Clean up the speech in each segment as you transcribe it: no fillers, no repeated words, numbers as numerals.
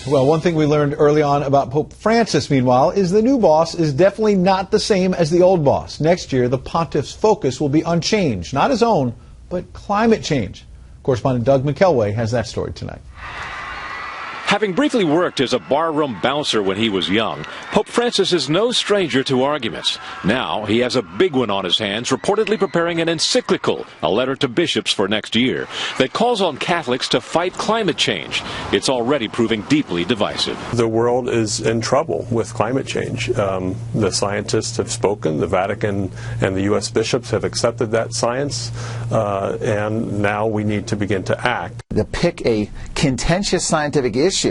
Well, one thing we learned early on about Pope Francis, meanwhile, is the new boss is definitely not the same as the old boss. Next year, the pontiff's focus will be on change, not his own, but climate change. Correspondent Doug McElway has that story tonight. Having briefly worked as a barroom bouncer when he was young, Pope Francis is no stranger to arguments. Now he has a big one on his hands, reportedly preparing an encyclical, a letter to bishops for next year, that calls on Catholics to fight climate change. It's already proving deeply divisive. The world is in trouble with climate change. The scientists have spoken, the Vatican and the U.S. bishops have accepted that science, and now we need to begin to act. To pick a contentious scientific issue,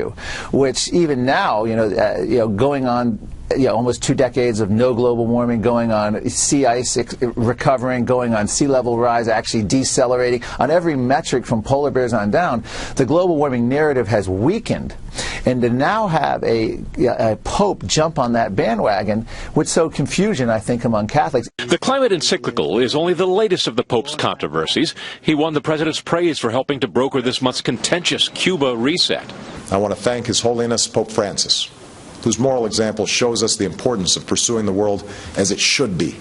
which even now, going on, almost 2 decades of no global warming, going on sea ice recovering, going on sea level rise, actually decelerating, on every metric from polar bears on down, the global warming narrative has weakened. And to now have a pope jump on that bandwagon would sow confusion, I think, among Catholics. The climate encyclical is only the latest of the Pope's controversies. He won the president's praise for helping to broker this month's contentious Cuba reset. I want to thank His Holiness Pope Francis, whose moral example shows us the importance of pursuing the world as it should be,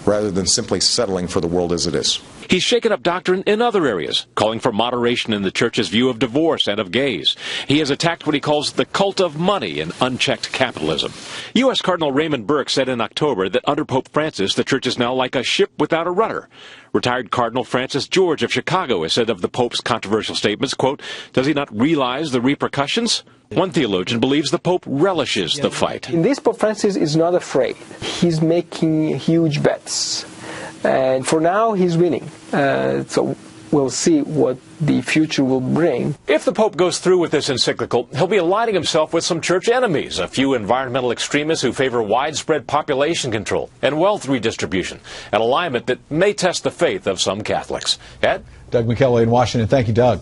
rather than simply settling for the world as it is. He's shaken up doctrine in other areas, calling for moderation in the Church's view of divorce and of gays. He has attacked what he calls the cult of money and unchecked capitalism. U.S. Cardinal Raymond Burke said in October that under Pope Francis, the Church is now like a ship without a rudder. Retired Cardinal Francis George of Chicago has said of the Pope's controversial statements, quote, "Does he not realize the repercussions?" One theologian believes the Pope relishes the fight. In this, Pope Francis is not afraid. He's making huge bets. And for now, he's winning. So we'll see what the future will bring. If the Pope goes through with this encyclical, he'll be aligning himself with some church enemies, a few environmental extremists who favor widespread population control and wealth redistribution, an alignment that may test the faith of some Catholics. Ed? Doug McElway in Washington. Thank you, Doug.